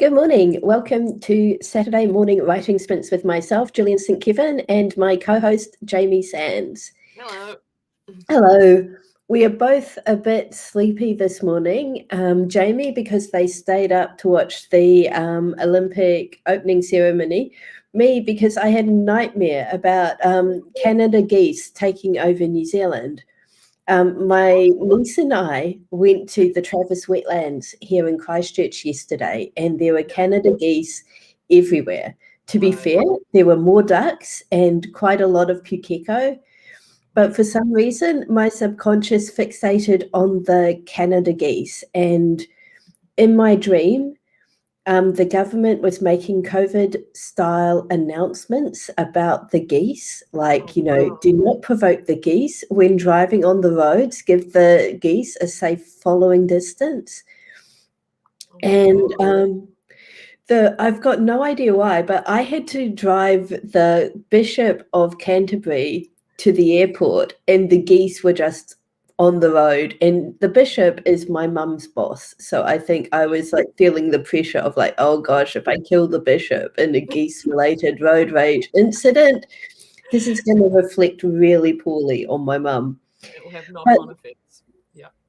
Good morning. Welcome to Saturday Morning Writing Sprints with myself, Gillian St. Kevin, and my co-host, Jamie Sands. Hello. Hello. We are both a bit sleepy this morning. Jamie, because they stayed up to watch the Olympic opening ceremony. Me, because I had a nightmare about Canada geese taking over New Zealand. My niece and I went to the Travis Wetlands here in Christchurch yesterday, and there were Canada geese everywhere. To be fair, there were more ducks and quite a lot of pukeko. But for some reason, my subconscious fixated on the Canada geese. And in my dream, the government was making COVID-style announcements about the geese, like, do not provoke the geese when driving on the roads, give the geese a safe following distance. And I've got no idea why, but I had to drive the Bishop of Canterbury to the airport, and the geese were just on the road, and the bishop is my mum's boss, so I think I was like feeling the pressure of like, oh gosh, if I kill the bishop in a geese related road rage incident, this is going to reflect really poorly on my mum. It will have knock-on effects.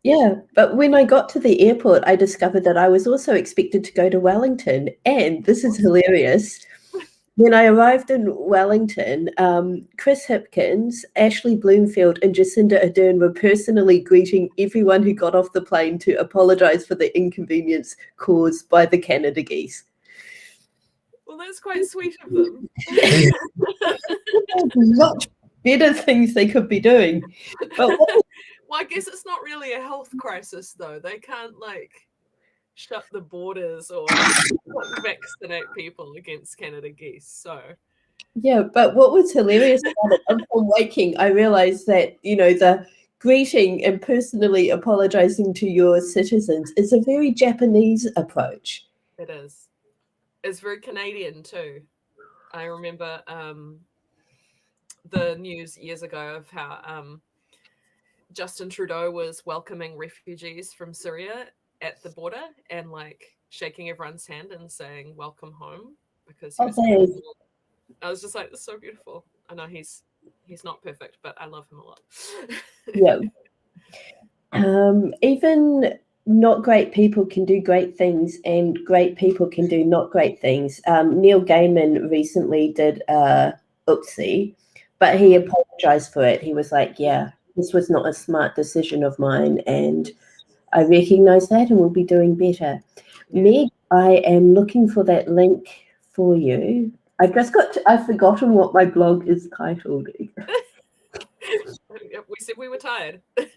Yeah, but when I got to the airport, I discovered that I was also expected to go to Wellington, and this is hilarious. When I arrived in Wellington, Chris Hipkins, Ashley Bloomfield, and Jacinda Ardern were personally greeting everyone who got off the plane to apologise for the inconvenience caused by the Canada geese. Well, that's quite sweet of them. Much better things they could be doing. But well, I guess it's not really a health crisis, though. They can't, shut the borders or vaccinate people against Canada geese, so... Yeah, but what was hilarious about it, upon waking, I realised that, the greeting and personally apologising to your citizens is a very Japanese approach. It is. It's very Canadian, too. I remember the news years ago of how Justin Trudeau was welcoming refugees from Syria at the border and shaking everyone's hand and saying welcome home because he was I was just like, this is so beautiful. I know he's not perfect, but I love him a lot. Yeah. Even not great people can do great things, and great people can do not great things. Neil Gaiman recently did oopsie, but he apologized for it. He was like, yeah, this was not a smart decision of mine, and I recognize that and will be doing better. Yeah. Meg, I am looking for that link for you. I've forgotten what my blog is titled. We said we were tired. I've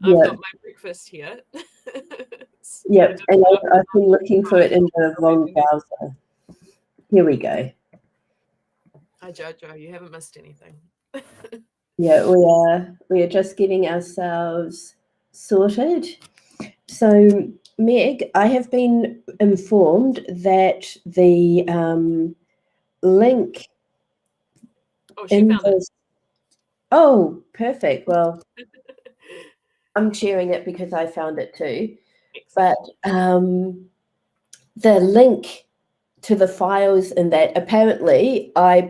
got my breakfast here. Yep, and I've been looking for it in the wrong browser. Here we go. Hi, Jojo. You haven't missed anything. Yeah, we are just getting ourselves sorted. So, Meg, I have been informed that the link. Oh, she found it. Oh, perfect. Well, I'm sharing it because I found it too. But the link to the files in that, apparently I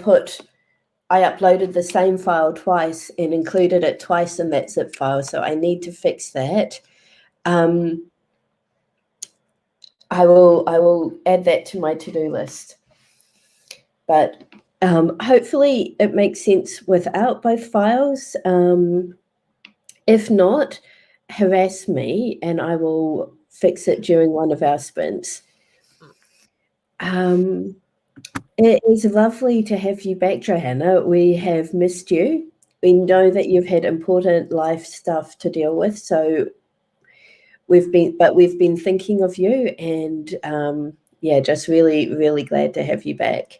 uploaded the same file twice and included it twice in that zip file, so I need to fix that. I will add that to my to-do list. But hopefully it makes sense without both files. If not, harass me and I will fix it during one of our sprints. It is lovely to have you back, Johanna. We have missed you. We know that you've had important life stuff to deal with, so we've been thinking of you, and just really, really glad to have you back.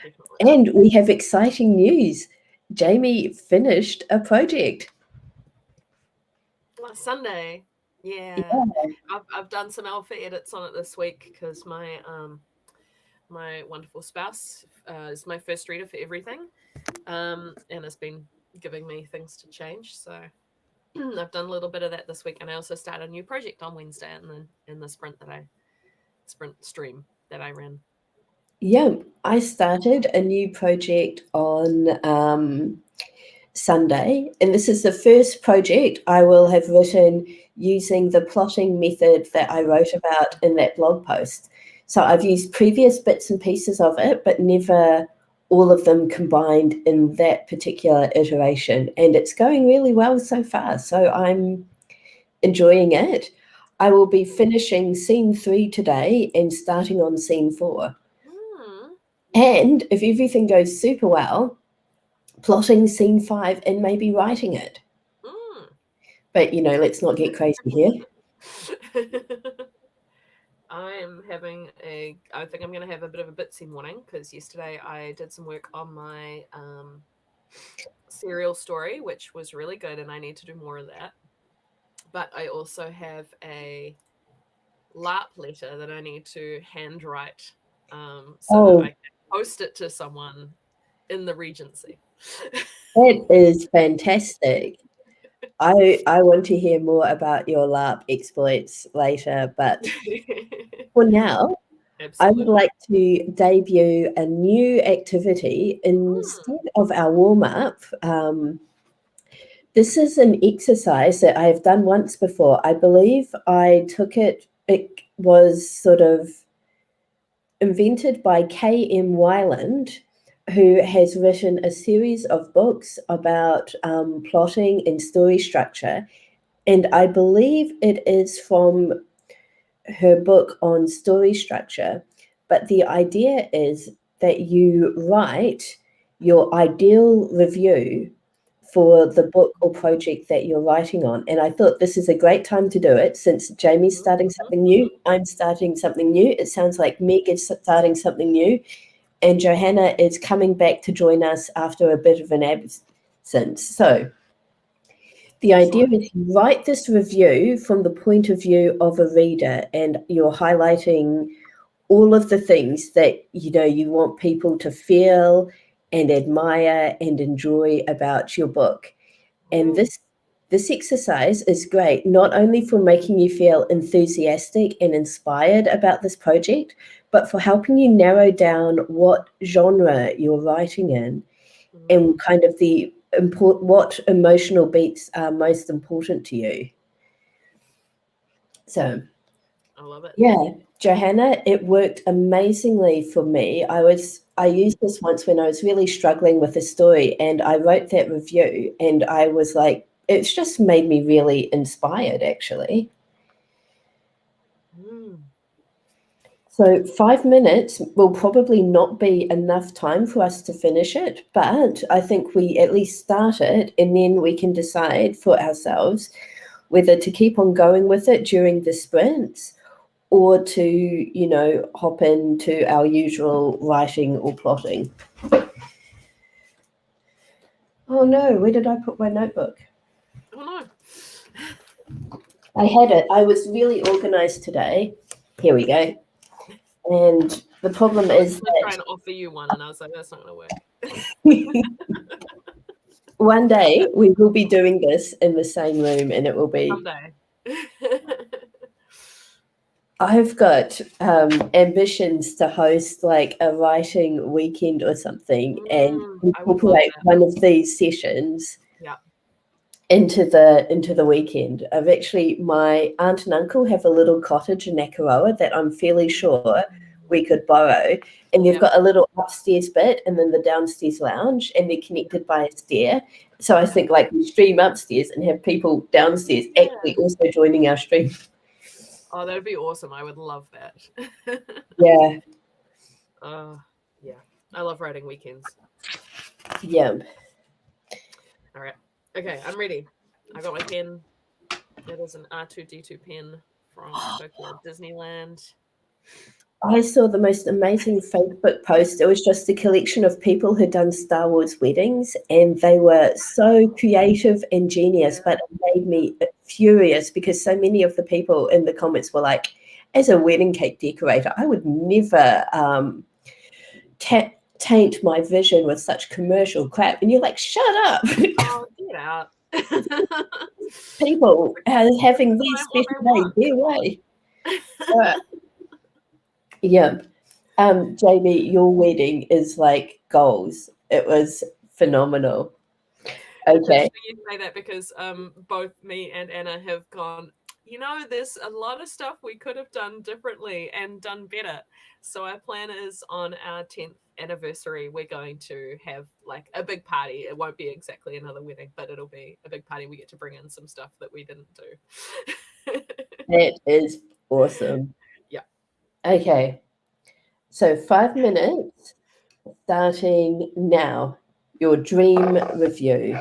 Definitely. And we have exciting news. Jamie finished a project. Last Sunday. Yeah. I've done some alpha edits on it this week because my wonderful spouse is my first reader for everything, and has been giving me things to change. So I've done a little bit of that this week, and I also started a new project on Wednesday in the sprint that I sprint stream that I ran? Yeah, I started a new project on Sunday, and this is the first project I will have written using the plotting method that I wrote about in that blog post. So I've used previous bits and pieces of it, but never all of them combined in that particular iteration. And it's going really well so far. So I'm enjoying it. I will be finishing scene 3 today and starting on scene 4. And if everything goes super well, plotting scene 5 and maybe writing it. But, let's not get crazy here. I think I'm going to have a bit of a bitsy morning, because yesterday I did some work on my serial story, which was really good, and I need to do more of that. But I also have a LARP letter that I need to handwrite so that I can post it to someone in the Regency. That is fantastic. I want to hear more about your LARP exploits later, but for now, I would like to debut a new activity instead of our warm-up. This is an exercise that I have done once before. I believe I took it was sort of invented by K.M. Weiland, who has written a series of books about plotting and story structure. And I believe it is from her book on story structure. But the idea is that you write your ideal review for the book or project that you're writing on. And I thought this is a great time to do it, since Jamie's starting something new, I'm starting something new. It sounds like Meg is starting something new, and Johanna is coming back to join us after a bit of an absence. So the idea is you write this review from the point of view of a reader, and you're highlighting all of the things that you want people to feel and admire and enjoy about your book. And this exercise is great, not only for making you feel enthusiastic and inspired about this project, but for helping you narrow down what genre you're writing in and kind of what emotional beats are most important to you. So I love it. Yeah, Johanna, it worked amazingly for me. I used this once when I was really struggling with a story, and I wrote that review, and I was like, it's just made me really inspired, actually. So 5 minutes will probably not be enough time for us to finish it, but I think we at least start it, and then we can decide for ourselves whether to keep on going with it during the sprints, or to, hop into our usual writing or plotting. Oh no, where did I put my notebook? Oh no. I had it. I was really organized today. Here we go. And the problem is that trying to offer you one, and I was like, that's not going to work. One day we will be doing this in the same room, and it will be someday. I've got ambitions to host like a writing weekend or something, and incorporate one of these sessions into the weekend. My aunt and uncle have a little cottage in Nakaroa that I'm fairly sure we could borrow, and they've got a little upstairs bit and then the downstairs lounge, and they're connected by a stair. So I think like we stream upstairs and have people downstairs actually also joining our stream. Oh, that'd be awesome. I would love that. Yeah. Yeah. I love writing weekends. Yeah. All right. Okay, I'm ready. I got my pen. It is an R2D2 pen from Tokyo Disneyland. I saw the most amazing Facebook post. It was just a collection of people who'd done Star Wars weddings, and they were so creative and genius, but it made me furious because so many of the people in the comments were like, as a wedding cake decorator, I would never taint my vision with such commercial crap. And you're like, shut up. Oh, get out. People having these special days their way. Yeah. Jamie, your wedding is like goals. It was phenomenal. It's Okay. interesting you say that because both me and Anna have gone, there's a lot of stuff we could have done differently and done better. So our plan is on our 10th anniversary, we're going to have like a big party. It won't be exactly another wedding, but it'll be a big party. We get to bring in some stuff that we didn't do. That is awesome. Yeah. Okay. So 5 minutes starting now. Your dream review.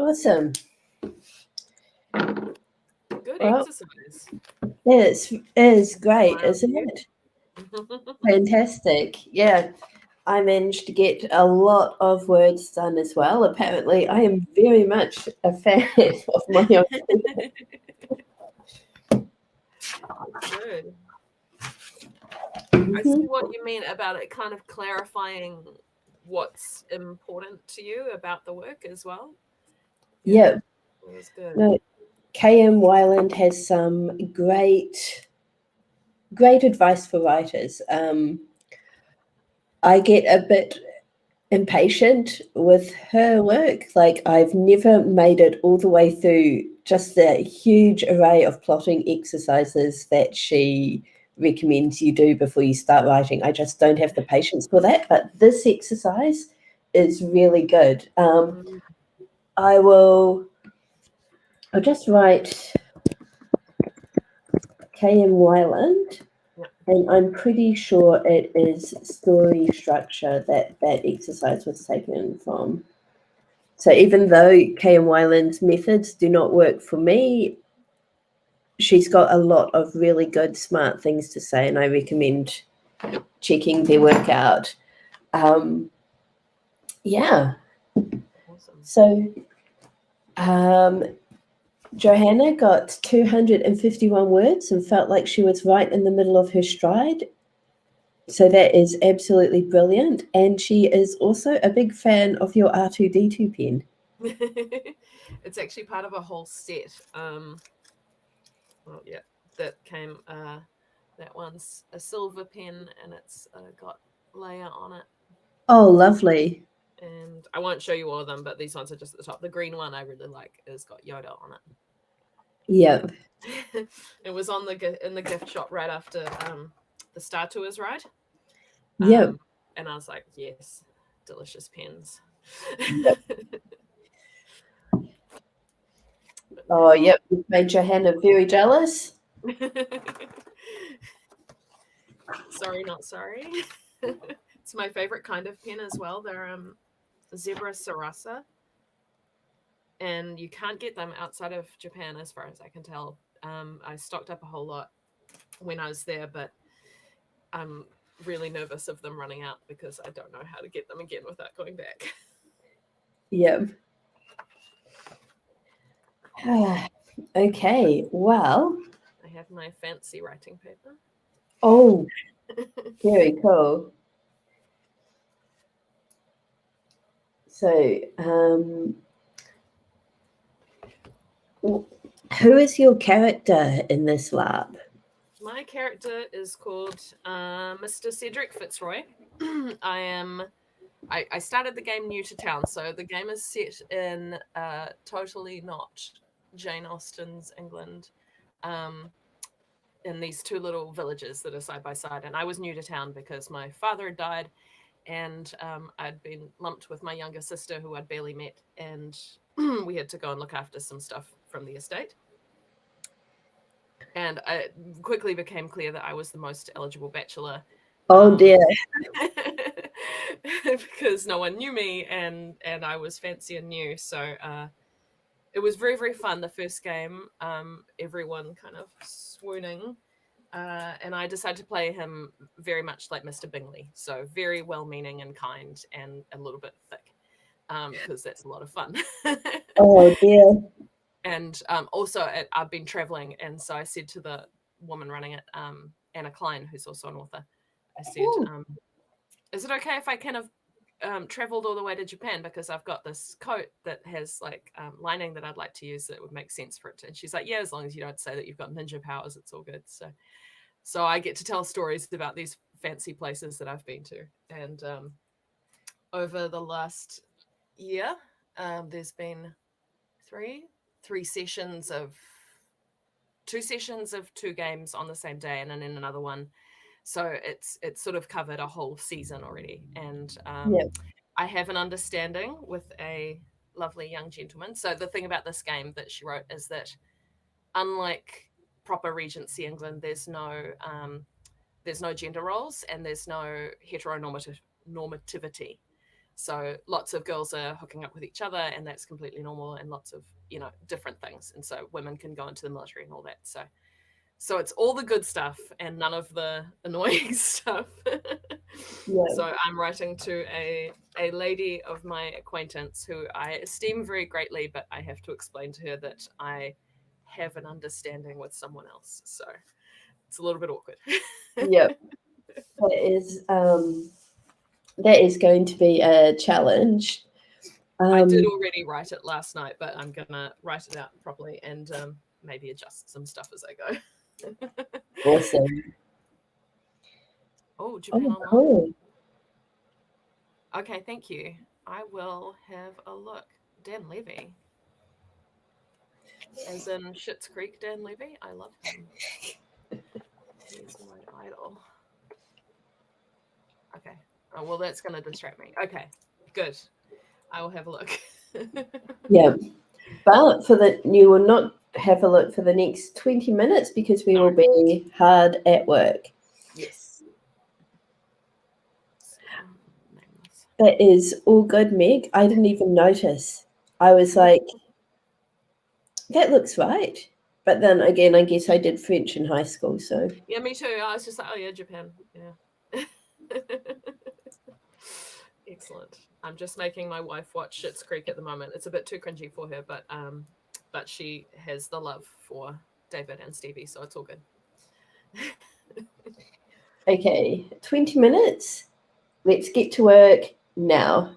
Awesome. Good Well, exercise. it is great, Wow. isn't it? Fantastic. Yeah. I managed to get a lot of words done as well. Apparently, I am very much a fan of my own. Good. I see Mhm. what you mean about it kind of clarifying what's important to you about the work as well. Yeah, Yeah. it was good. No, KM Wyland has some great advice for writers. I get a bit impatient with her work. Like, I've never made it all the way through just the huge array of plotting exercises that she recommends you do before you start writing. I just don't have the patience for that. But this exercise is really good. Mm. I will. I'll just write KM Wyland. Yeah. And I'm pretty sure it is story structure that that exercise was taken from. So even though Kay and Wyland's methods do not work for me, she's got a lot of really good, smart things to say, and I recommend checking their work out. Um, yeah. Awesome. So um, Johanna got 251 words and felt like she was right in the middle of her stride. So that is absolutely brilliant. And she is also a big fan of your R2D2 pen. It's actually part of a whole set. Well, yeah, that came. That one's a silver pen, and it's got Leia on it. Oh, lovely. And I won't show you all of them, but these ones are just at the top. The green one I really like. It's got Yoda on Yep. it. It was on in the gift shop right after the Star Tours ride. Yep. And I was like, yes, delicious pens. Oh, yep. You've made Johanna very jealous. Sorry, not sorry. It's my favorite kind of pen as well. They're zebra sarasa, and you can't get them outside of Japan, as far as I can tell. I stocked up a whole lot when I was there, but I'm really nervous of them running out because I don't know how to get them again without going back. Yep. Okay. Well. I have my fancy writing paper. Oh, very cool. So, who is your character in this lab? My character is called Mr. Cedric Fitzroy. I started the game new to town, so the game is set in totally not Jane Austen's England, um, in these two little villages that are side by side. And I was new to town because my father had died, and I'd been lumped with my younger sister who I'd barely met, and we had to go and look after some stuff from the estate. And it quickly became clear that I was the most eligible bachelor, Oh dear. because no one knew me, and I was fancy and new. So it was very, very fun. The first game, everyone kind of swooning, and I decided to play him very much like Mr. Bingley, so very well-meaning and kind, and a little bit thick, because that's a lot of fun. Oh dear. And also, I've been traveling, and so I said to the woman running it, Anna Klein, who's also an author, I said, "Is it okay if I kind of traveled all the way to Japan, because I've got this coat that has like lining that I'd like to use that would make sense for it." And she's like, "Yeah, as long as you don't say that you've got ninja powers, it's all good." So I get to tell stories about these fancy places that I've been to, and over the last year, there's been three sessions of 2 games on the same day, and then another one. So it's sort of covered a whole season already, and Yep. I have an understanding with a lovely young gentleman. So the thing about this game that she wrote is that, unlike proper Regency England, there's no gender roles, and there's no heteronormativity. So lots of girls are hooking up with each other, and that's completely normal, and lots of, different things. And so women can go into the military and all that. So it's all the good stuff and none of the annoying stuff. Yeah. So I'm writing to a lady of my acquaintance who I esteem very greatly, but I have to explain to her that I have an understanding with someone else. So it's a little bit awkward. Yep. That is going to be a challenge. I did already write it last night, but I'm gonna write it out properly and maybe adjust some stuff as I go. Awesome. Oh, Japan Online. Cool. Okay, thank you. I will have a look. Dan Levy. As in Schitt's Creek Dan Levy. I love him. He's my idol. Okay. Oh, well, that's going to distract me. Okay, good. I will have a look. Yeah. But you will not have a look for the next 20 minutes because we will be hard at work. Yes. That is all good, Meg. I didn't even notice. I was like, that looks right. But then again, I guess I did French in high school, so. Yeah, me too. I was just like, oh yeah, Japan. Yeah. Excellent. I'm just making my wife watch Schitt's Creek at the moment. It's a bit too cringy for her, but she has the love for David and Stevie, so it's all good. Okay, 20 minutes. Let's get to work now.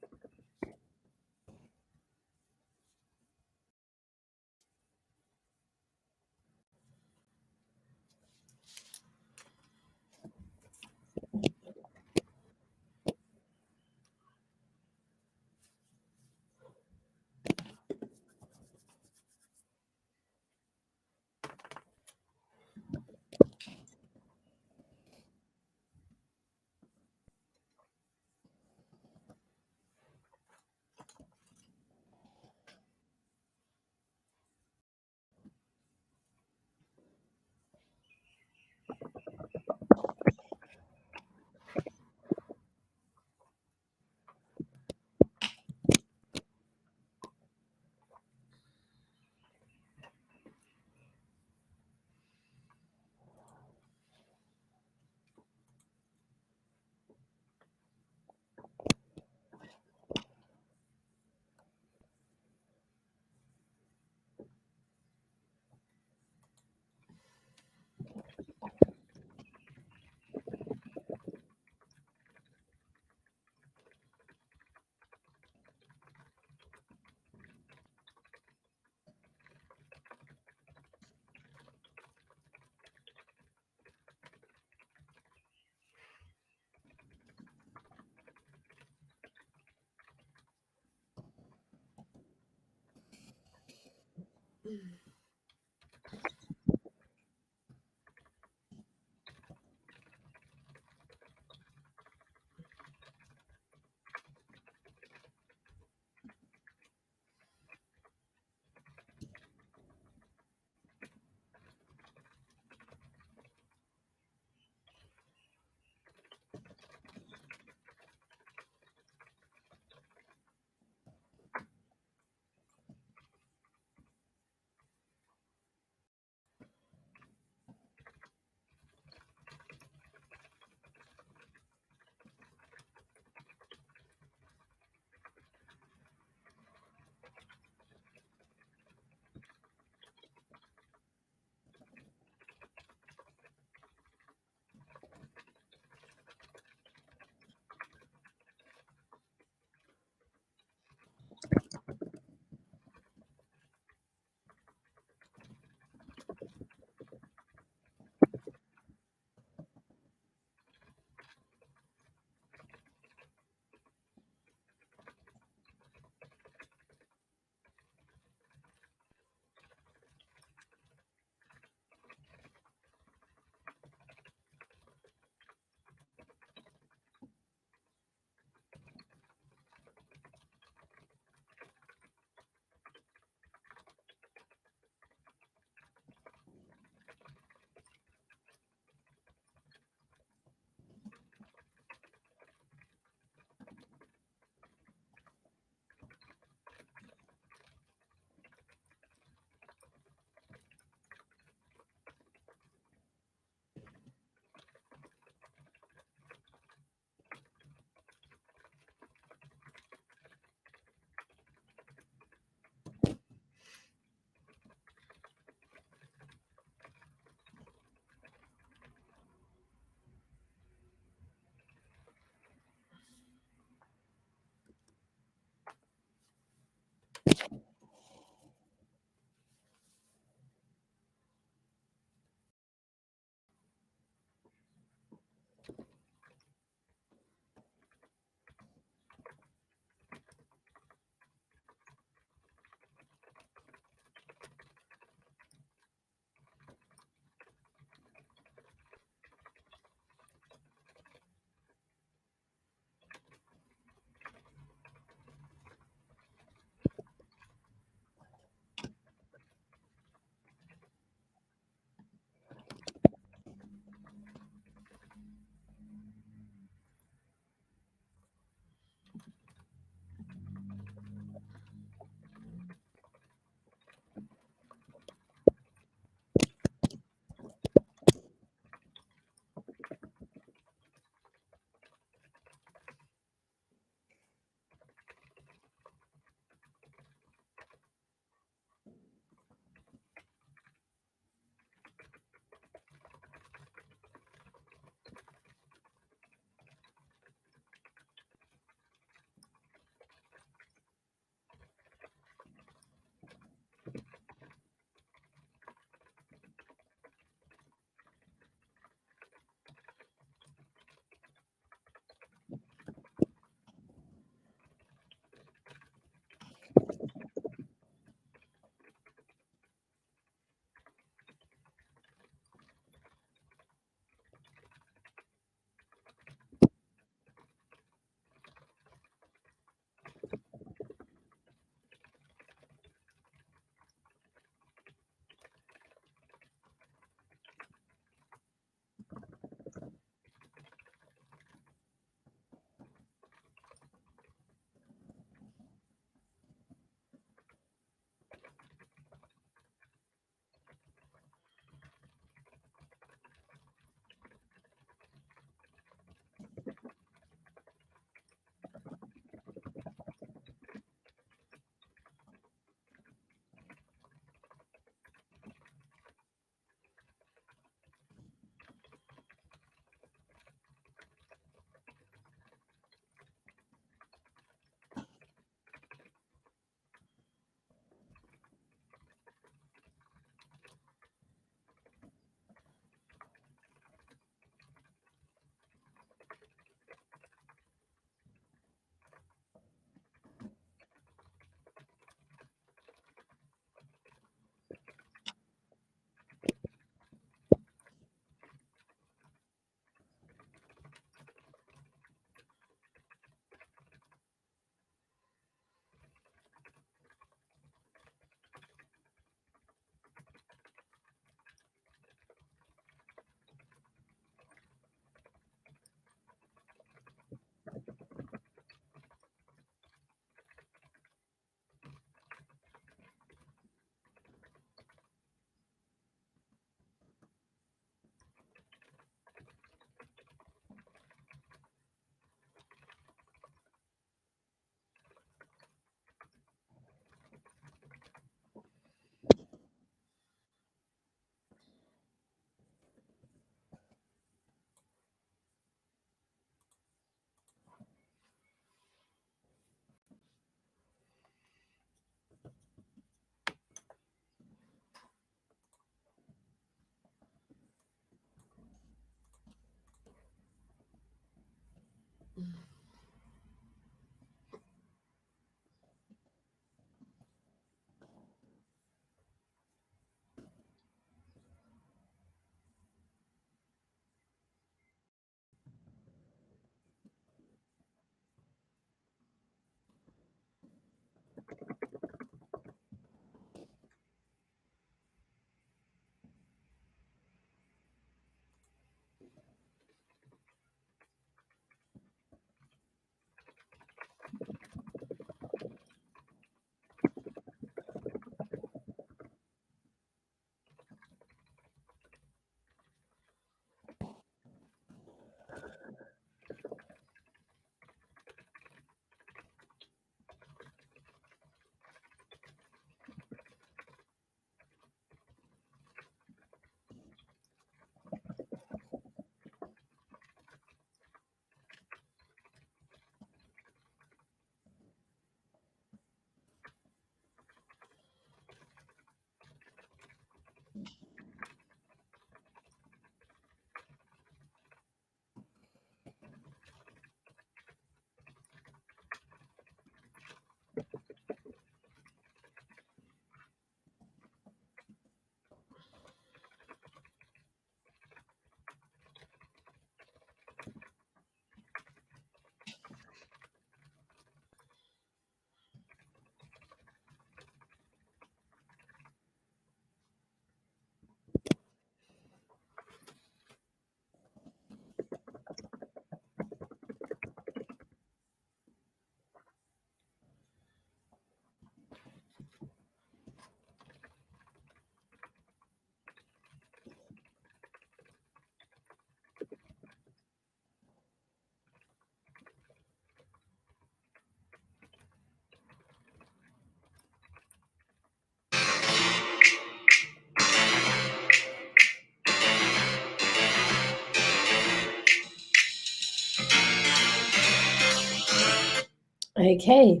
Okay,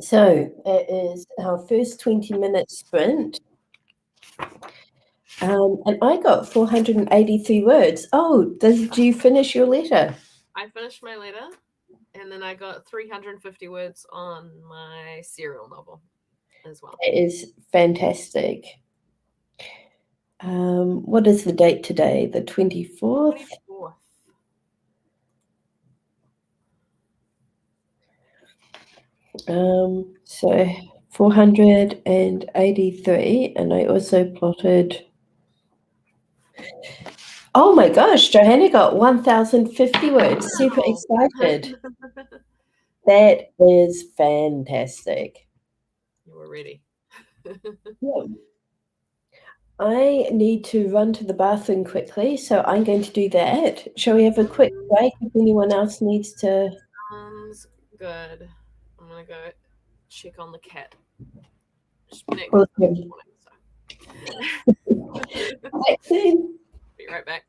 so it is our first 20-minute sprint. And I got 483 words. Oh, did you finish your letter? I finished my letter, and then I got 350 words on my serial novel as well. It is fantastic. What is the date today? The 24th? 24th. So 483, and I also plotted. Oh my gosh, Johanna got 1,050 words. Super excited. That is fantastic. You were ready. Yeah. I need to run to the bathroom quickly, so I'm going to do that. Shall we have a quick break if anyone else needs to? Sounds good. I'm gonna go check on the cat. She's been acting Awesome. this morning, so. Right soon. Be right back.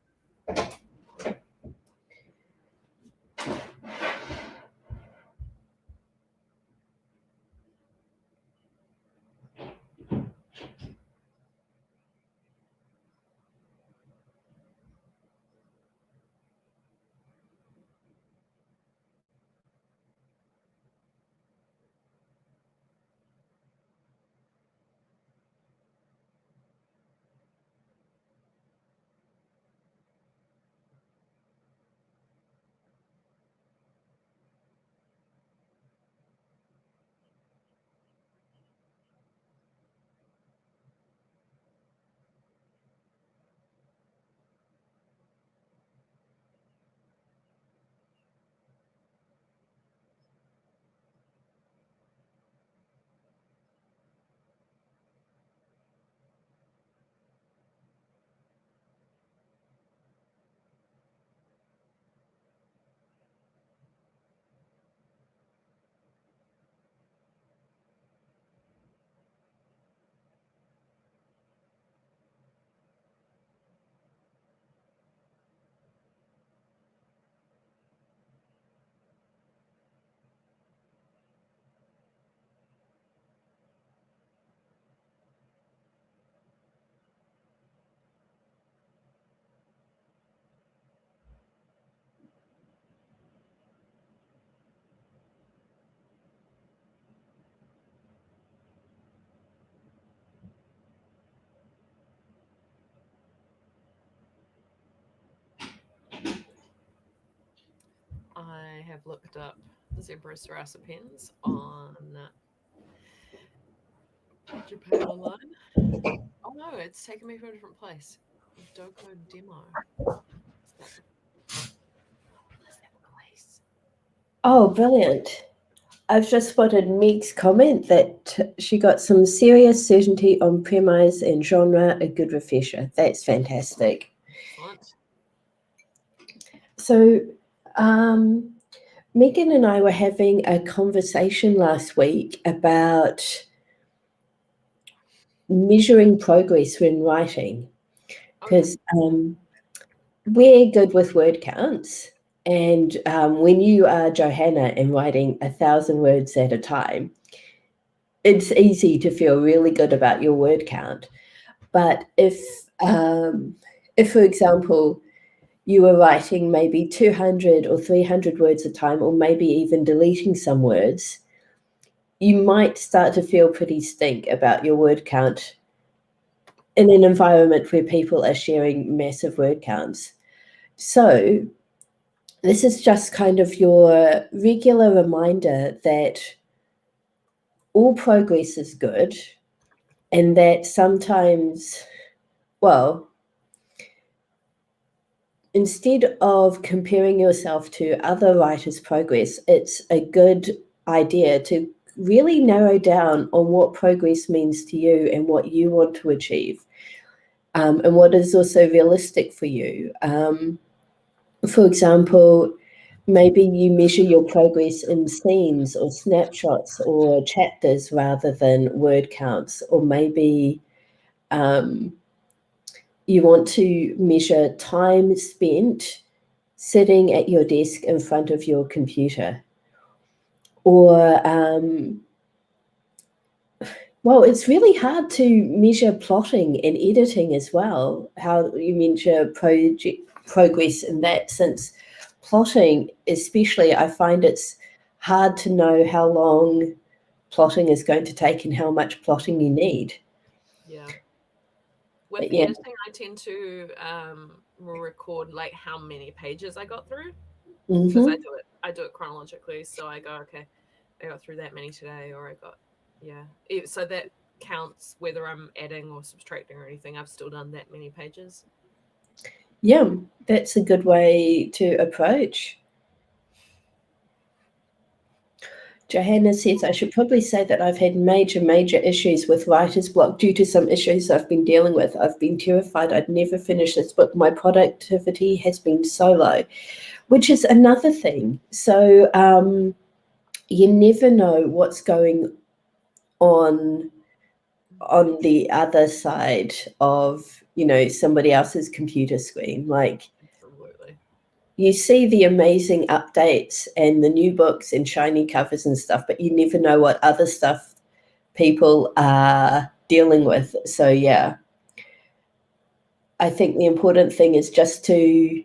I have looked up zebra saracens on Japan Online. Oh no, it's taken me to a different place. Doko demo. Is that the place? Oh, brilliant. I've just spotted Meg's comment that she got some serious certainty on premise and genre, a good refresher. That's fantastic. Excellent. So, Megan and I were having a conversation last week about measuring progress when writing, because we're good with word counts. And when you are Johanna and writing 1,000 words at a time, it's easy to feel really good about your word count. But if, for example, you were writing maybe 200 or 300 words a time, or maybe even deleting some words, you might start to feel pretty stink about your word count in an environment where people are sharing massive word counts. So this is just kind of your regular reminder that all progress is good, and that sometimes, well, instead of comparing yourself to other writers' progress, it's a good idea to really narrow down on what progress means to you and what you want to achieve, and what is also realistic for you. For example, maybe you measure your progress in scenes or snapshots or chapters rather than word counts, or maybe you want to measure time spent sitting at your desk in front of your computer. Or, well, it's really hard to measure plotting and editing as well, how you measure progress in that, since plotting, especially, I find it's hard to know how long plotting is going to take and how much plotting you need. Yeah. With But yeah. editing, I tend to record like how many pages I got through, because Mm-hmm. I do it chronologically. So I go, okay, I got through that many today, or I got So that counts whether I'm adding or subtracting or anything. I've still done that many pages. Yeah, that's a good way to approach. Johanna says, I should probably say that I've had major issues with writer's block due to some issues I've been dealing with. I've been terrified I'd never finish this book. My productivity has been so low, which is another thing. So you never know what's going on the other side of, somebody else's computer screen. Like, Absolutely. you see the amazing updates and the new books and shiny covers and stuff, but you never know what other stuff people are dealing with. So yeah, I think the important thing is just to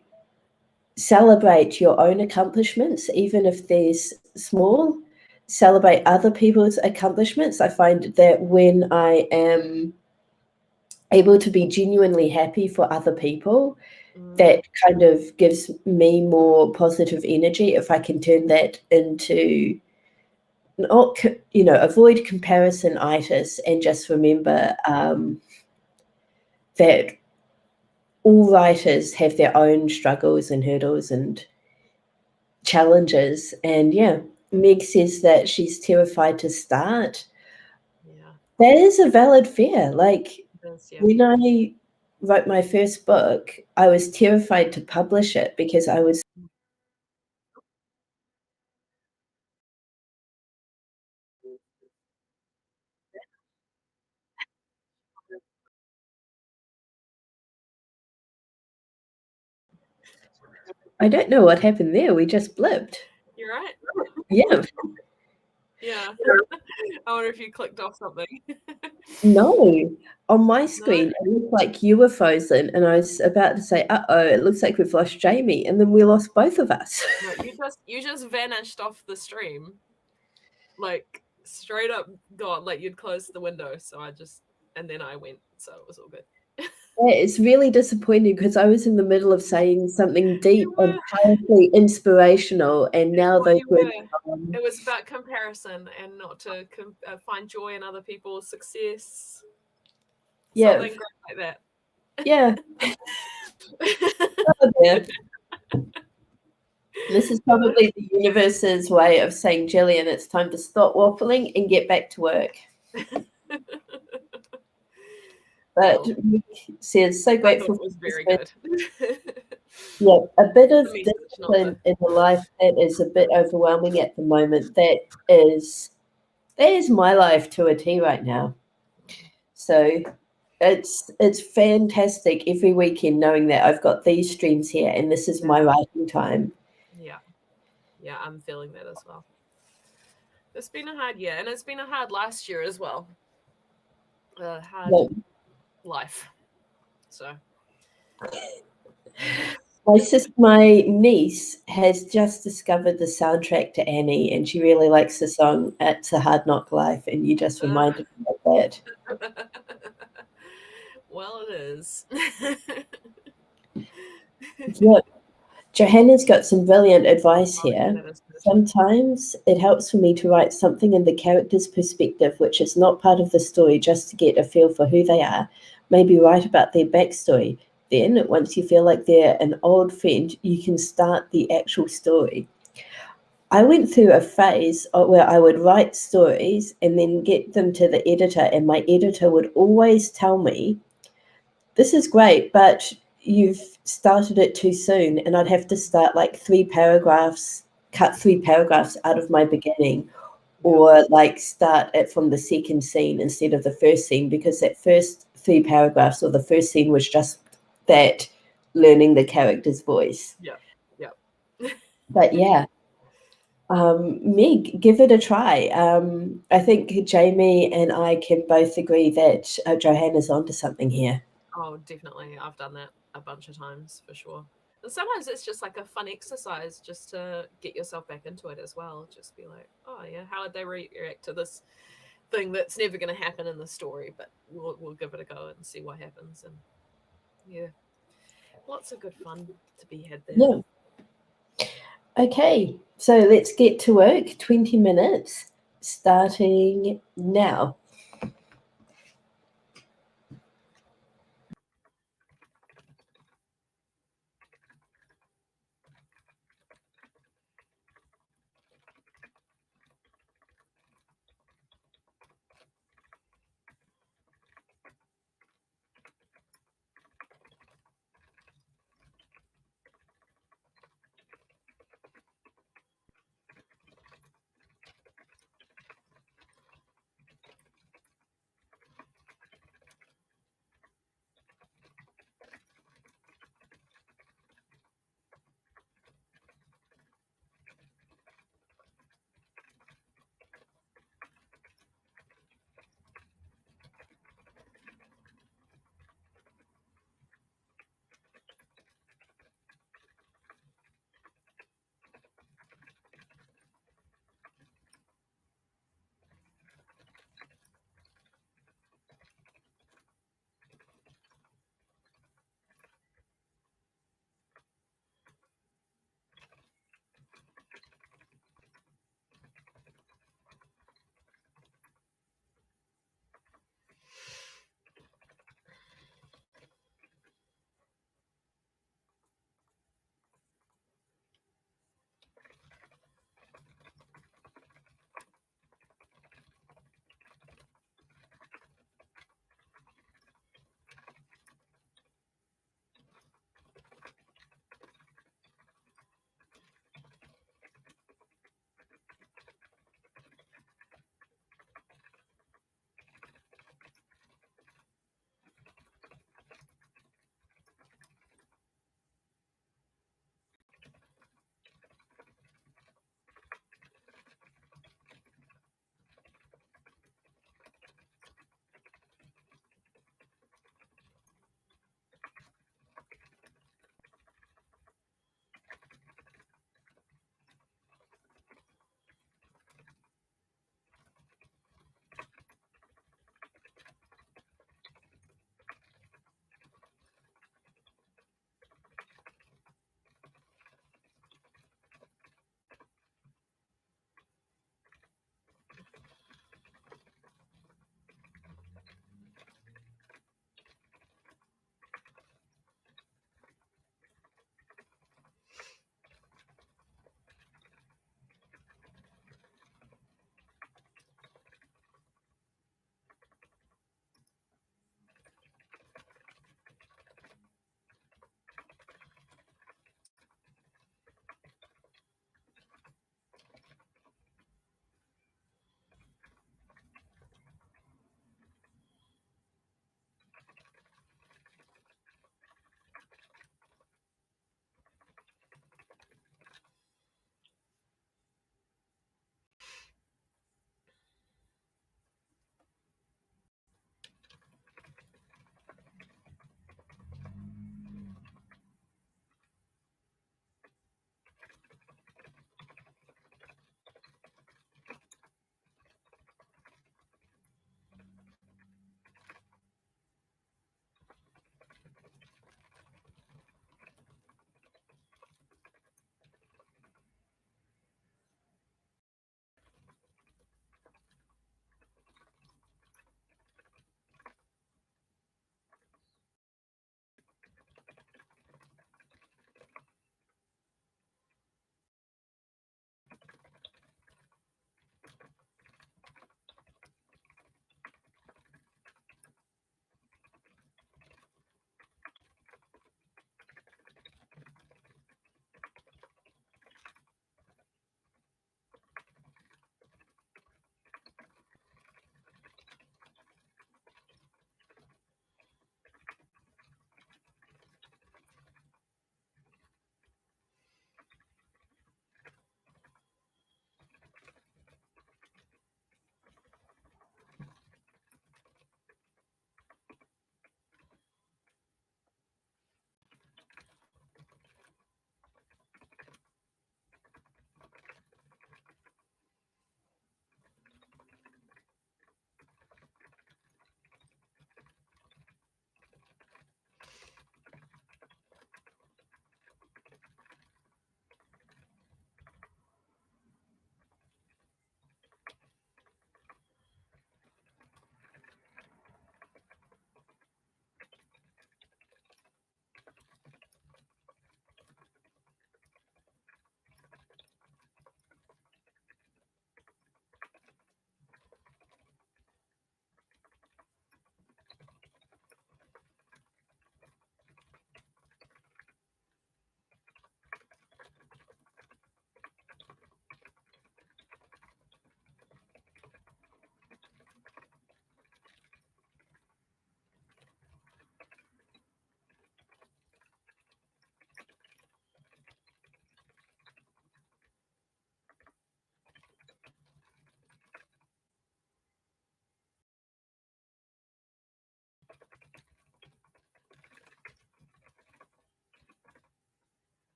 celebrate your own accomplishments, even if they're small. Celebrate other people's accomplishments. I find that when I am able to be genuinely happy for other people, that kind of gives me more positive energy if I can turn that into, not, avoid comparison-itis and just remember that all writers have their own struggles and hurdles and challenges. And yeah, Meg says that she's terrified to start. Yeah. That is a valid fear. Like, Yeah. when I wrote my first book, I was terrified to publish it because I was I don't know what happened there. We just blipped. You're right. Yeah. Yeah. I wonder if you clicked off something. No. On my No. screen, it looked like you were frozen, and I was about to say, "Uh-oh, it looks like we've lost Jamie," and then we lost both of us. No, you just vanished off the stream. Like straight up gone. Like you'd closed the window, so and then I went, so it was all good. Yeah, it's really disappointing because I was in the middle of saying something deep You and were. powerfully inspirational, and now Well, those you words were. are gone. It was about comparison and not to find joy in other people's success. Yeah, Something great like yeah. that. Oh, yeah. This is probably the universe's way of saying, Jillian, it's time to stop waffling and get back to work. But Well, Mick says, so I thought grateful it was for this. very good. Yeah, a bit of The message, not discipline the. in a life that is a bit overwhelming at the moment. That is my life to a T right now. So it's fantastic every weekend knowing that I've got these streams here and this is my Yeah. writing time. Yeah. Yeah, I'm feeling that as well. It's been a hard year, and it's been a hard last year as well. A hard Yeah. life. So. My niece has just discovered the soundtrack to Annie, and she really likes the song "It's a Hard Knock Life," and you just reminded me of that. Well, it is. Yeah, Johanna's got some brilliant advice Oh, yeah, here. that is good. Sometimes it helps for me to write something in the character's perspective, which is not part of the story, just to get a feel for who they are. Maybe write about their backstory. Then, once you feel like they're an old friend, you can start the actual story. I went through a phase where I would write stories and then get them to the editor, and my editor would always tell me, "This is great, but you've started it too soon." And I'd have to start like cut 3 paragraphs out of my beginning, Yeah. or like start it from the second scene instead of the first scene, because that first 3 paragraphs or the first scene was just that learning the character's voice. Yeah. Yeah. But yeah, Meg, give it a try. I think Jamie and I can both agree that Johanna's onto something here. Oh, definitely. I've done that a bunch of times for sure. And sometimes it's just like a fun exercise just to get yourself back into it as well. Just be like, oh yeah, how would they react to this thing that's never going to happen in the story? But we'll give it a go and see what happens. And yeah, lots of good fun to be had there. Yeah. Okay, so let's get to work. 20 minutes starting now.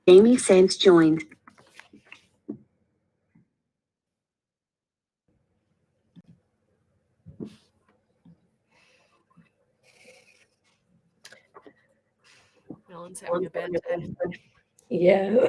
Amy Sands joined. Alan's having a bad day. Yeah.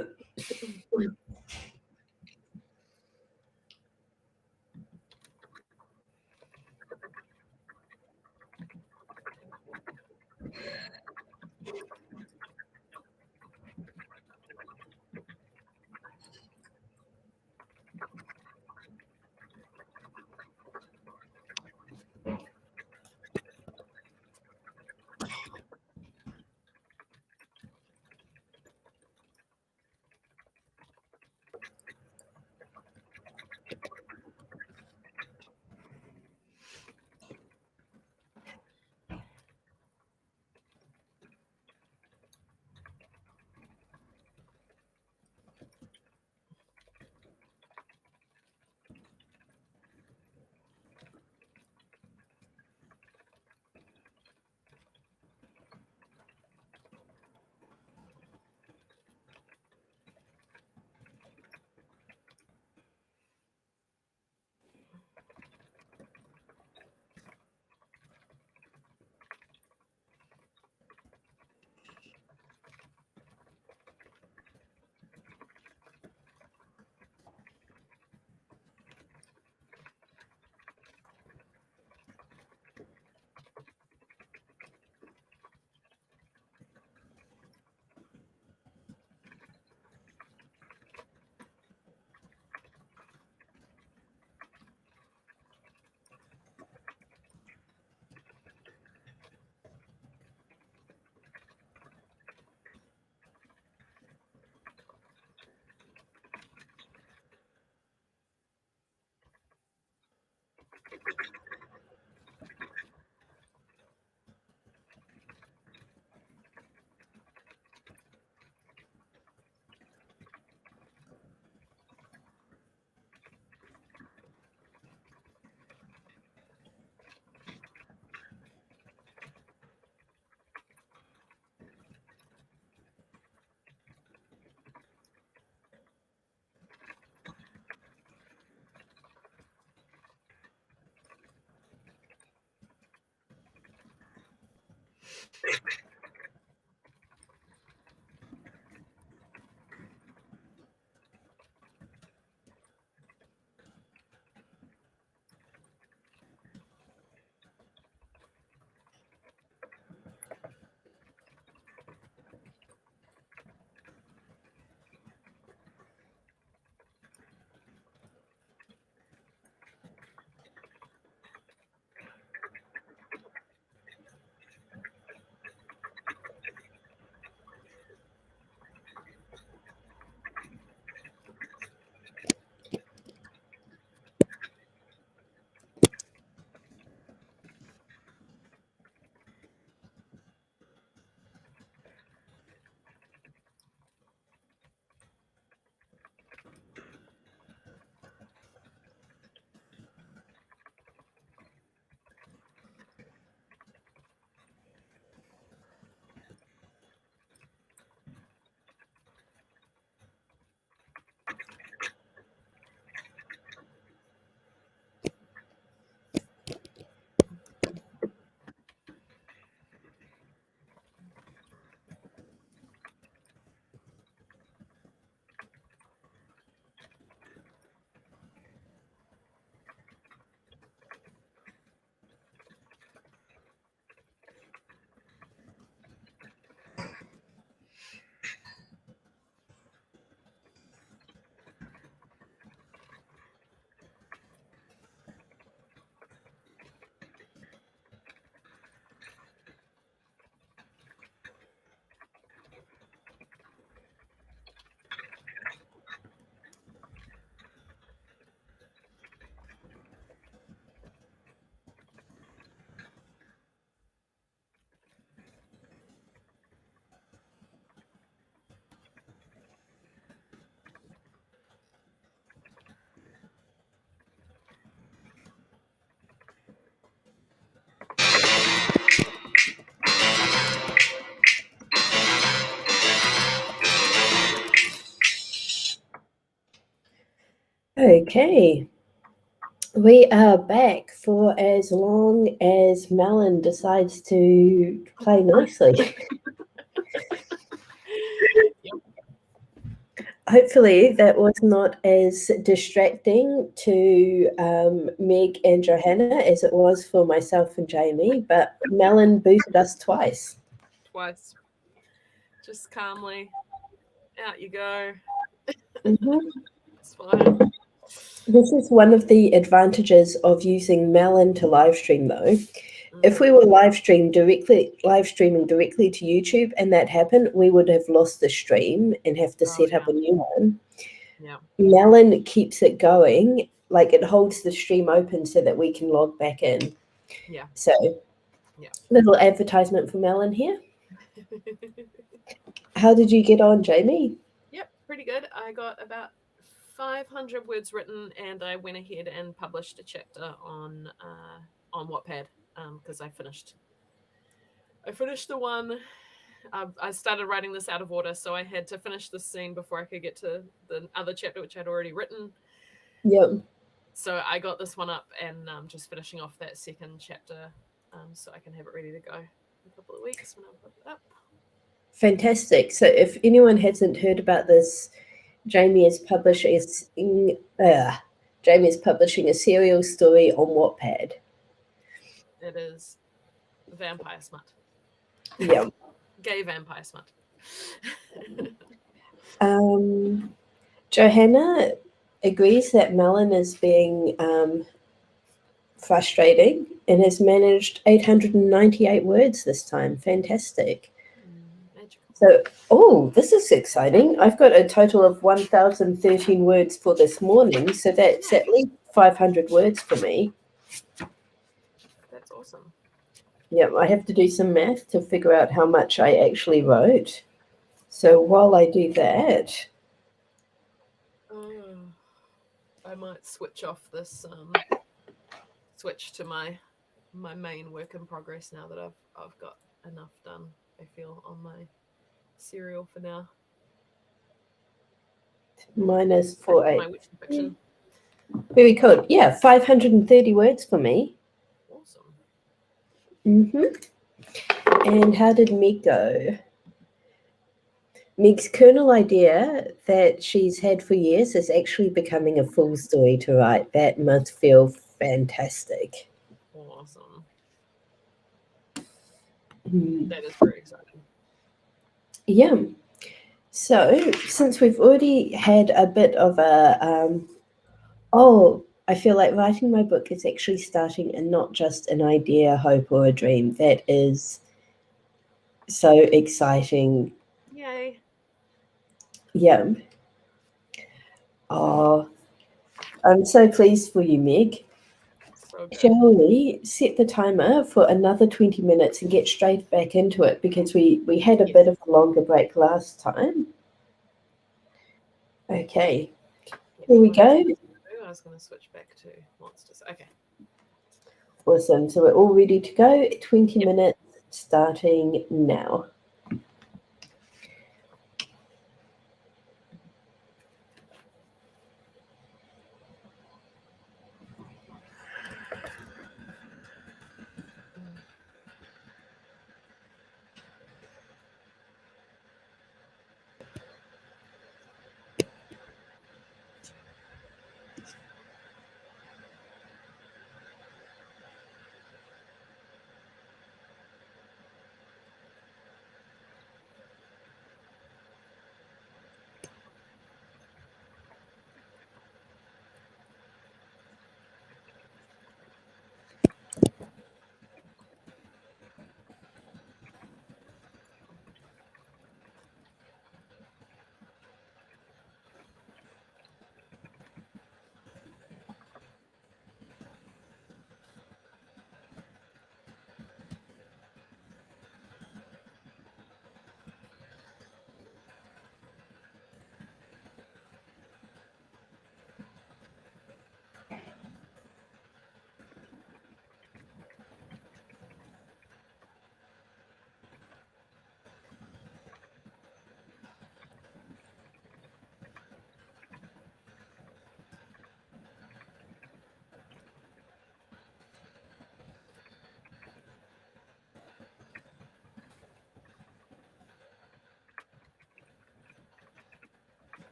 Okay. We are back for as long as Melon decides to play nicely. Hopefully that was not as distracting to Meg and Johanna as it was for myself and Jamie, but Melon booted us twice. Twice. Just calmly. Out you go. Mhm. It's fine. This is one of the advantages of using Melon to live stream, though. If we were live streaming directly to YouTube and that happened, we would have lost the stream and have to set up a new one. Yeah. Melon keeps it going, like it holds the stream open so that we can log back in. Yeah. So, yeah. Little advertisement for Melon here. How did you get on, Jamie? Yep, pretty good. I got about 500 words written, and I went ahead and published a chapter on Wattpad because I finished the one. I started writing this out of order, so I had to finish the scene before I could get to the other chapter, which I'd already written. Yep. So I got this one up, and just finishing off that second chapter, so I can have it ready to go in a couple of weeks when I put it up. Fantastic. So if anyone hasn't heard about this, Jamie is publishing a serial story on Wattpad. It is vampire smut. Yeah. Gay vampire smut. Johanna agrees that Melon is being frustrating and has managed 898 words this time. Fantastic. Magical. So, this is exciting. I've got a total of 1,013 words for this morning, so that's at least 500 words for me. That's awesome. Yeah, I have to do some math to figure out how much I actually wrote. So while I do that, I might switch off this switch to my main work in progress now that I've got enough done, I feel, on my serial for now. minus 48. My witch fiction. Very cool. Yeah, 530 words for me. Awesome. And how did Meg go? Meg's kernel idea that she's had for years is actually becoming a full story to write. That must feel fantastic. Awesome. That is very exciting. Yeah. So, since we've already had a bit of a, I feel like writing my book is actually starting and not just an idea, hope, or a dream. That is so exciting. Yay. Yeah. Oh, I'm so pleased for you, Meg. So good. Shall we set the timer for another 20 minutes and get straight back into it because we had a bit of a longer break last time? Okay. Here we go. I was going to switch back to monsters. Okay. Awesome. So we're all ready to go. 20 minutes starting now.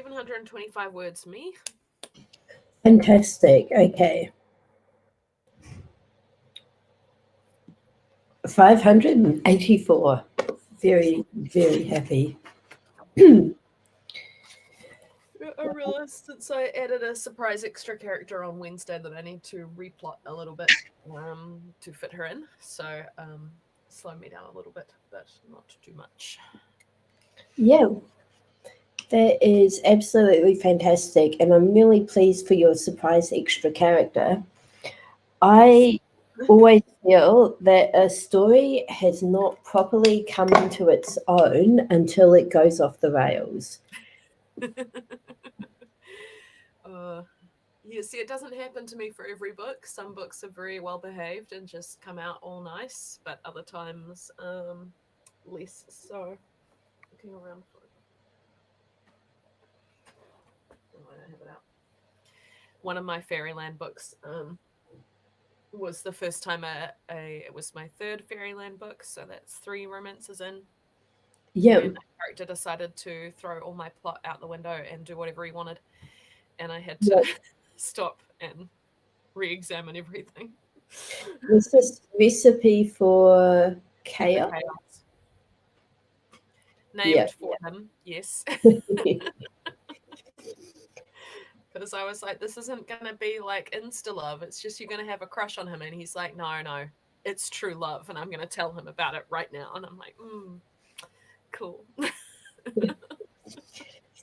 725 words, me. Fantastic. Okay. 584. Very, very happy. I realized since I added a surprise extra character on Wednesday that I need to replot a little bit to fit her in. So slow me down a little bit, but not too much. Yeah, that is absolutely fantastic. And I'm really pleased for your surprise extra character. I always feel that a story has not properly come into its own until it goes off the rails. Yeah, see, it doesn't happen to me for every book. Some books are very well behaved and just come out all nice, but other times less so. Looking around for it. Oh, I don't have it out. One of my Fairyland books was the first time it was my third Fairyland book, so that's 3 romances in. Yeah. And the character decided to throw all my plot out the window and do whatever he wanted, and I had to stop and re-examine everything. Was this recipe for chaos? Named for him, yes. Because I was like, this isn't going to be like insta love. It's just you're going to have a crush on him. And he's like, no, it's true love. And I'm going to tell him about it right now. And I'm like, cool.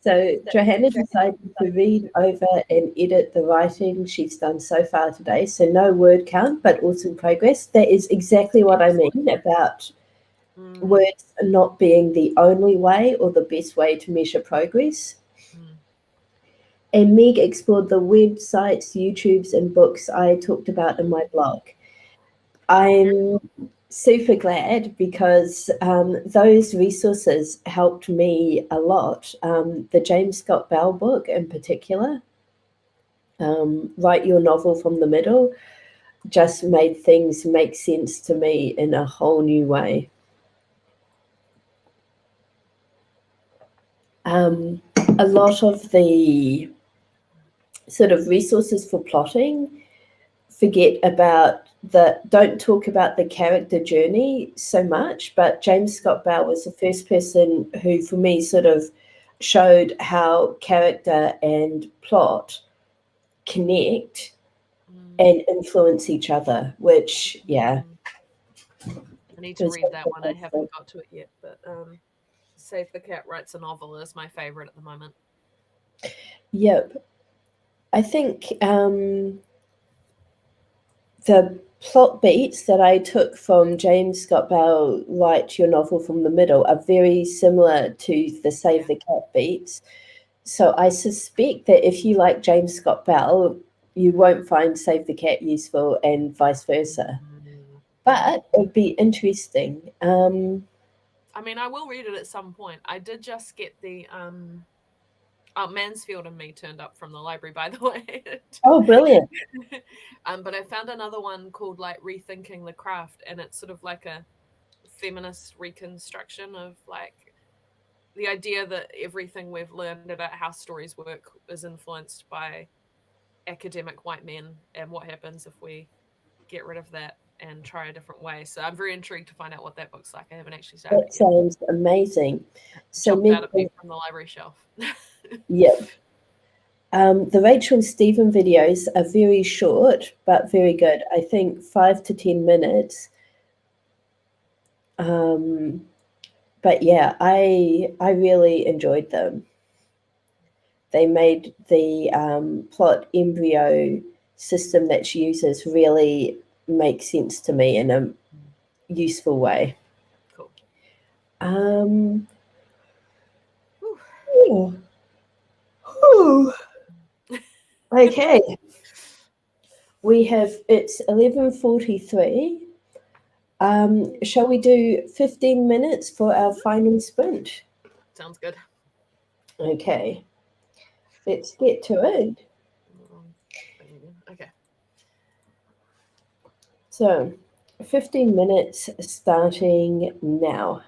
So Johanna decided to read over and edit the writing she's done so far today. So no word count, but awesome progress. That is exactly what I mean about words not being the only way or the best way to measure progress. And Meg explored the websites, YouTubes, and books I talked about in my blog. I'm super glad because those resources helped me a lot. The James Scott Bell book in particular, Write Your Novel from the Middle, just made things make sense to me in a whole new way. A lot of the sort of resources for plotting don't talk about the character journey so much, but James Scott Bell was the first person who, for me, sort of showed how character and plot connect and influence each other, which, I need to read that one. I haven't got to it yet, but Save the Cat Writes a Novel is my favorite at the moment. Yep. I think the plot beats that I took from James Scott Bell, Write Your Novel from the Middle, are very similar to the Save the Cat beats. So I suspect that if you like James Scott Bell, you won't find Save the Cat useful and vice versa. But it'd be interesting. I mean, I will read it at some point. I did just get the Mansfield and Me turned up from the library, by the way. Oh, brilliant. But I found another one called like Rethinking the Craft, and it's sort of like a feminist reconstruction of like the idea that everything we've learned about how stories work is influenced by academic white men, and what happens if we get rid of that and try a different way. So I'm very intrigued to find out what that book's like. I haven't actually started. That sounds amazing. So jumped out at me from the library shelf. Yep. The Rachel and Stephen videos are very short, but very good. I think 5 to 10 minutes. But yeah, I really enjoyed them. They made the plot embryo system that she uses really make sense to me in a useful way. Cool. Okay. It's 11:43. Shall we do 15 minutes for our final sprint? Sounds good. Okay. Let's get to it. Okay. So, 15 minutes starting now.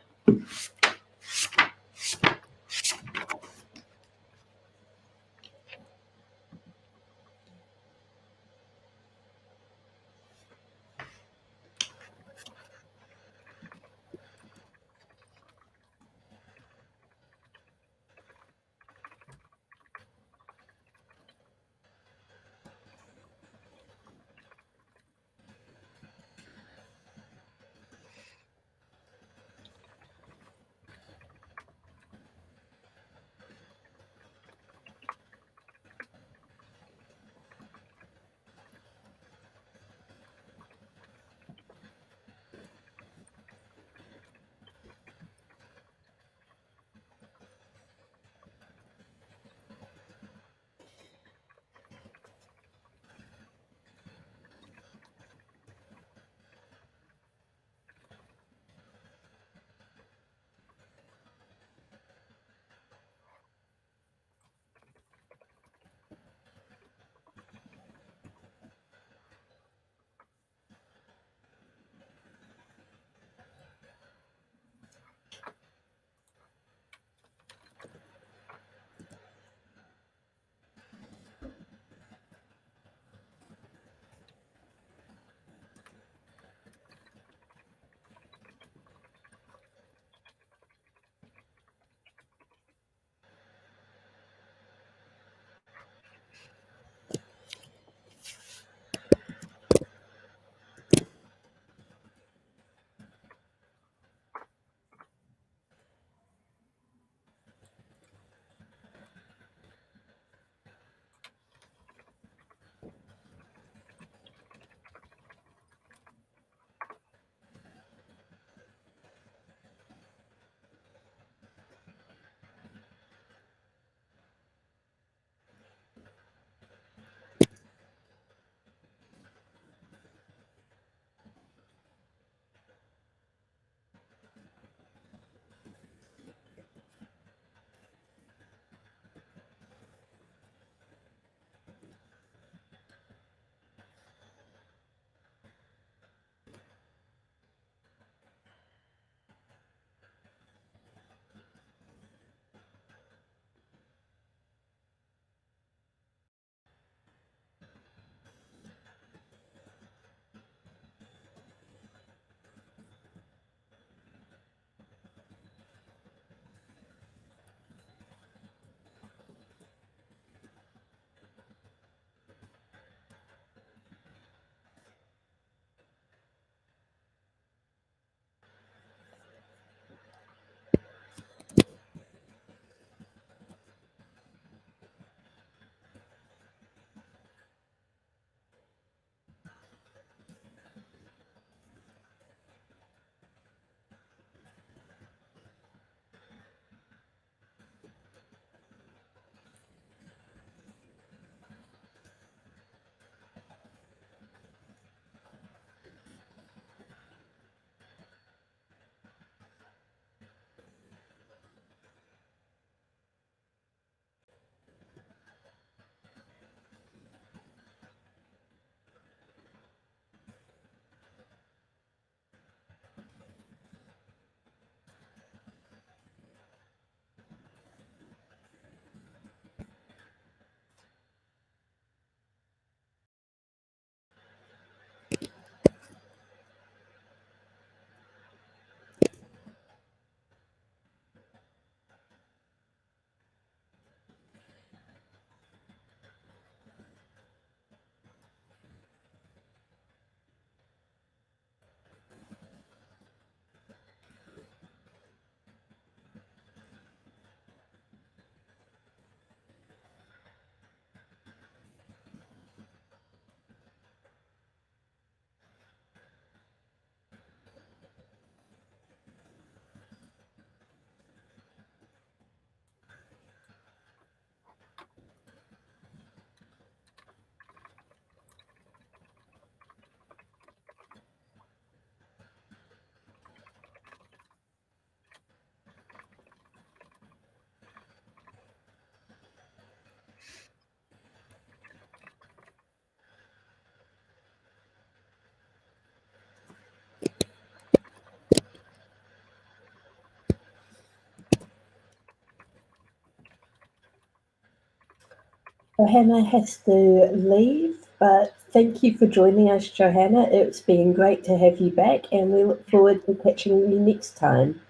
Johanna has to leave, but thank you for joining us, Johanna. It's been great to have you back, and we look forward to catching you next time.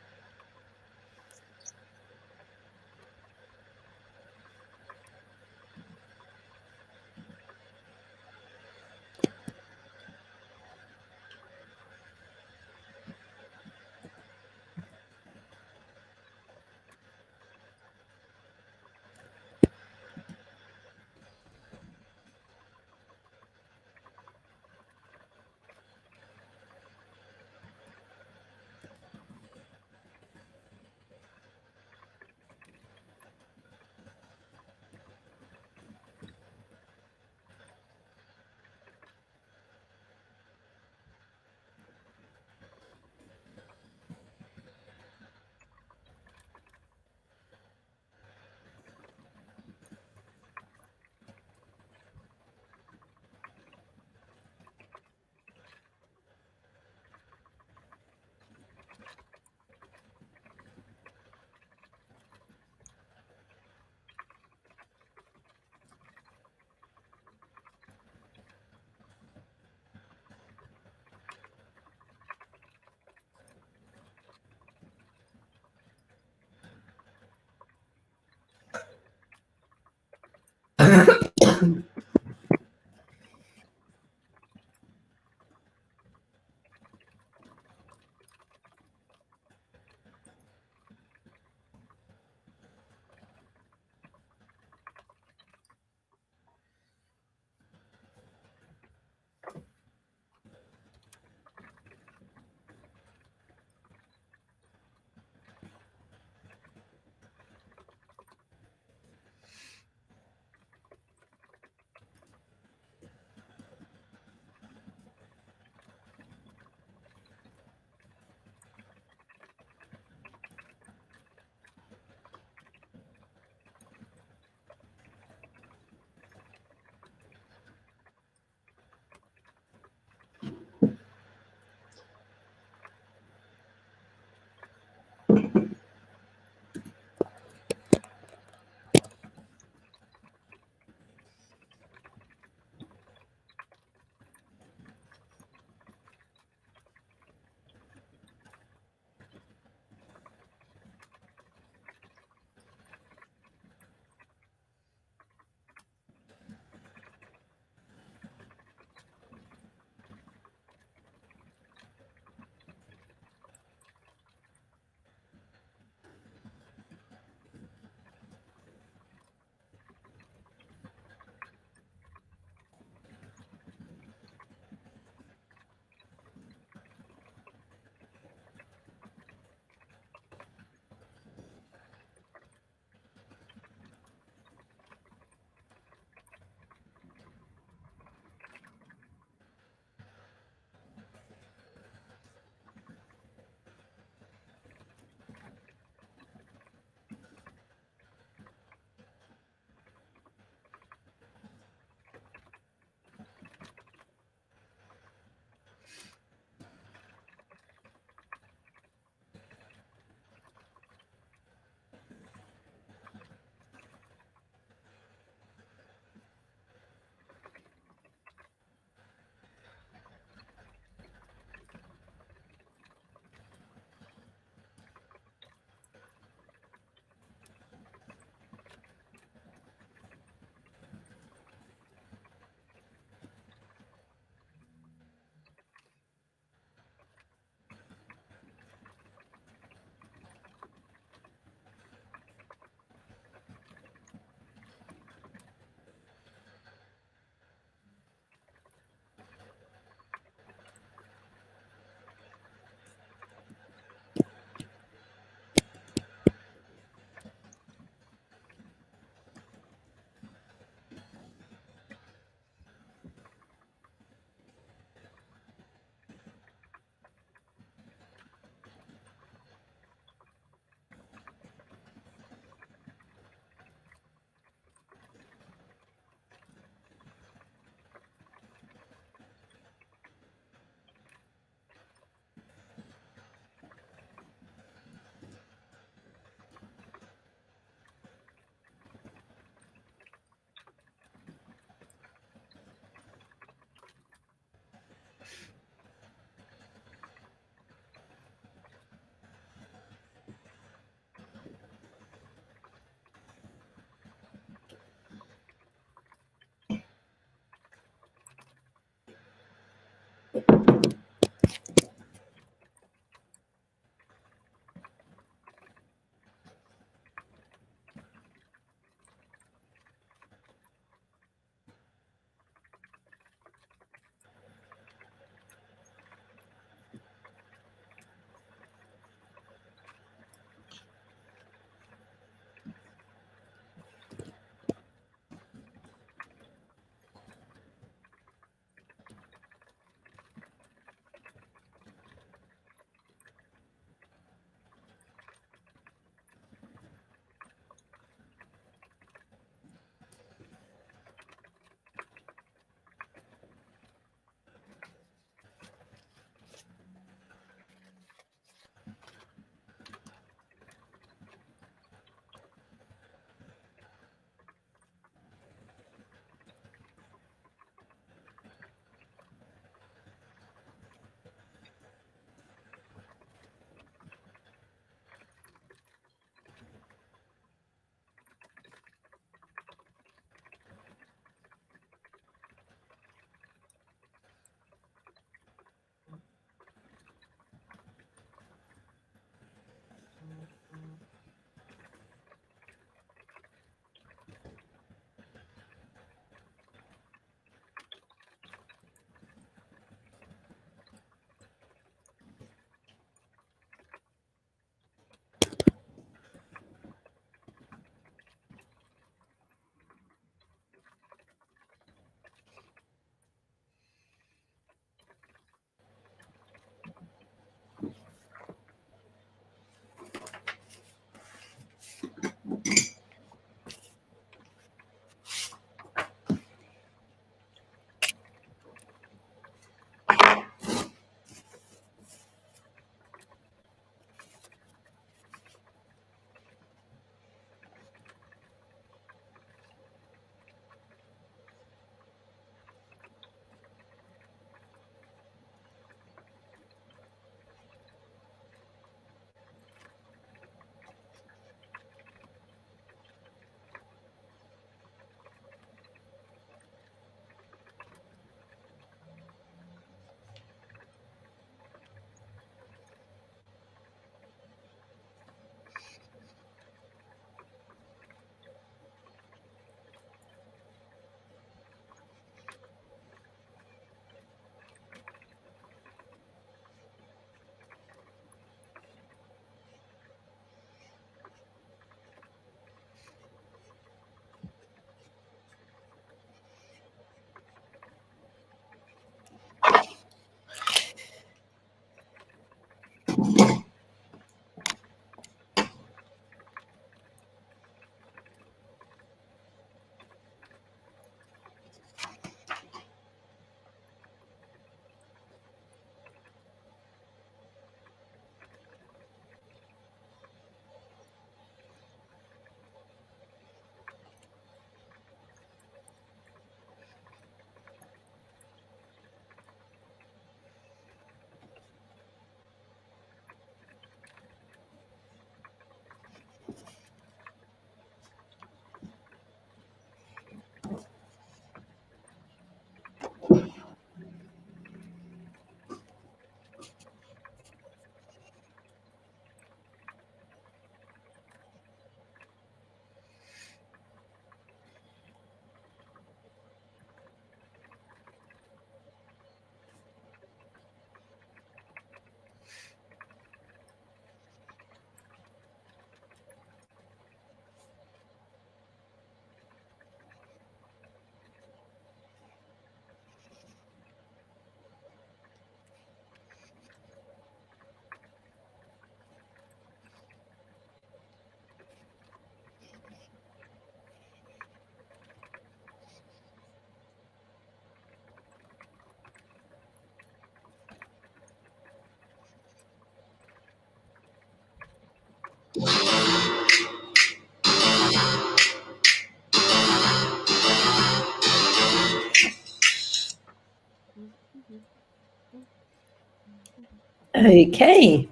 Okay.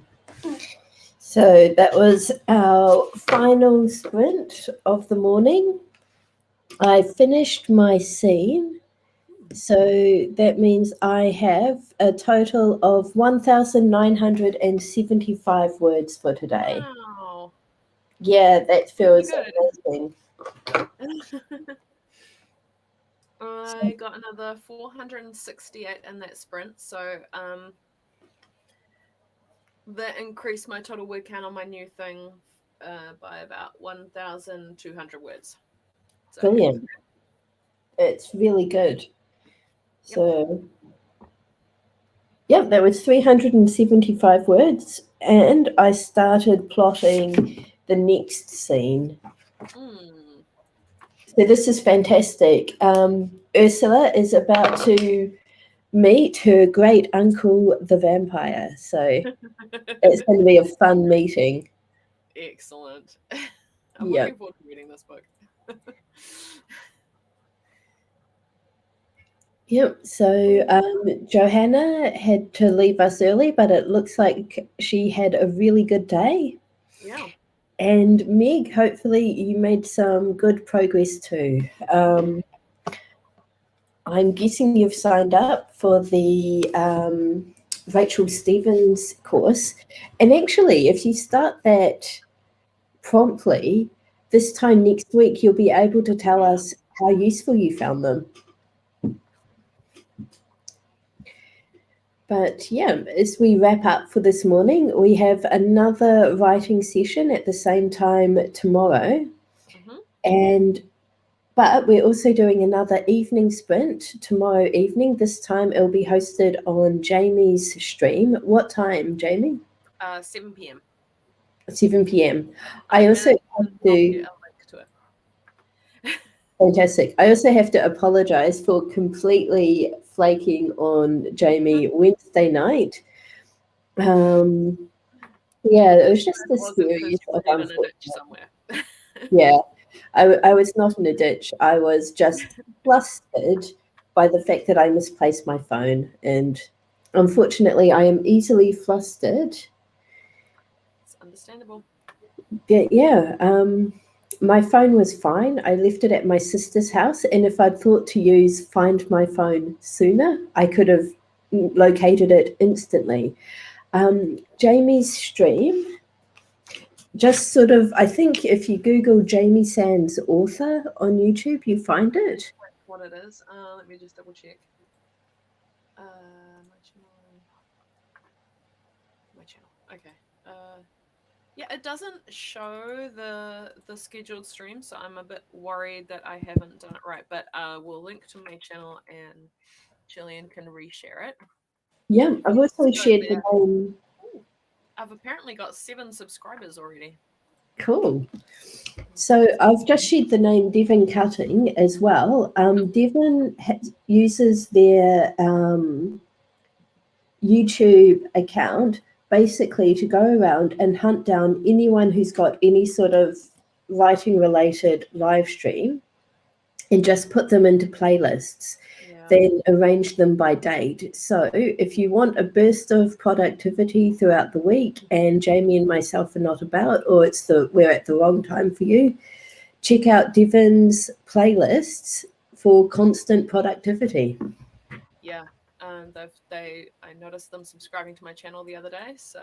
So that was our final sprint of the morning. I finished my scene. So that means I have a total of 1,975 words for today. Wow. Yeah, that feels Good. amazing. I got another 468 in that sprint, so that increased my total word count on my new thing by about 1,200 words. So, Brilliant. It's really good. So, yeah, that was 375 words, and I started plotting the next scene. So this is fantastic. Ursula is about to meet her great uncle, the vampire. So it's going to be a fun meeting. Excellent. I'm looking forward to reading this book. Yep. So Johanna had to leave us early, but it looks like she had a really good day. Yeah. And Meg, hopefully you made some good progress too. I'm guessing you've signed up for the Rachel Stevens course. And actually, if you start that promptly, this time next week, you'll be able to tell us how useful you found them. But yeah, as we wrap up for this morning, we have another writing session at the same time tomorrow. But we're also doing another evening sprint tomorrow evening. This time it'll be hosted on Jamie's stream. What time, Jamie? 7 p.m. 7 p.m. I also have to... Fantastic. I also have to apologize for completely flaking on Jamie Wednesday night. Yeah, it was just a series of somewhere. Yeah, I was not in a ditch. I was just flustered by the fact that I misplaced my phone, and unfortunately, I am easily flustered. It's understandable. But yeah, my phone was fine. I left it at my sister's house, and if I'd thought to use Find My Phone sooner, I could have located it instantly. Jamie's stream, just sort of, I think if you Google Jamie Sands author on YouTube, you find it. What it is. Let me just double check. My channel. Okay. Yeah, it doesn't show the scheduled stream, so I'm a bit worried that I haven't done it right. But we'll link to my channel, and Gillian can reshare it. Yeah, I've also shared the name. I've apparently got 7 subscribers already. Cool. So I've just shared the name Devon Cutting as well. Devon uses their YouTube account basically to go around and hunt down anyone who's got any sort of writing related live stream and just put them into playlists, then arrange them by date. So if you want a burst of productivity throughout the week and Jamie and myself are not about, or we're at the wrong time for you, check out Devon's playlists for constant productivity. Yeah, I noticed them subscribing to my channel the other day, so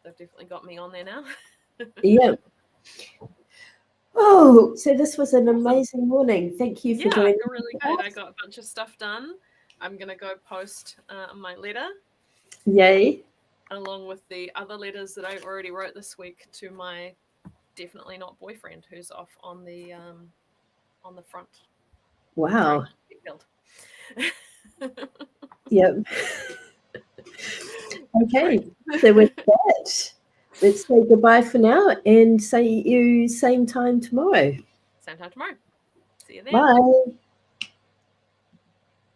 they've definitely got me on there now. Yeah. Oh, so this was an amazing morning. Thank you for doing it. I feel really good. I got a bunch of stuff done. I'm going to go post my letter. Yay. Along with the other letters that I already wrote this week to my definitely not boyfriend, who's off on the front. Wow. Yep. Okay. So with that, let's say goodbye for now and see you same time tomorrow. Same time tomorrow. See you then. Bye.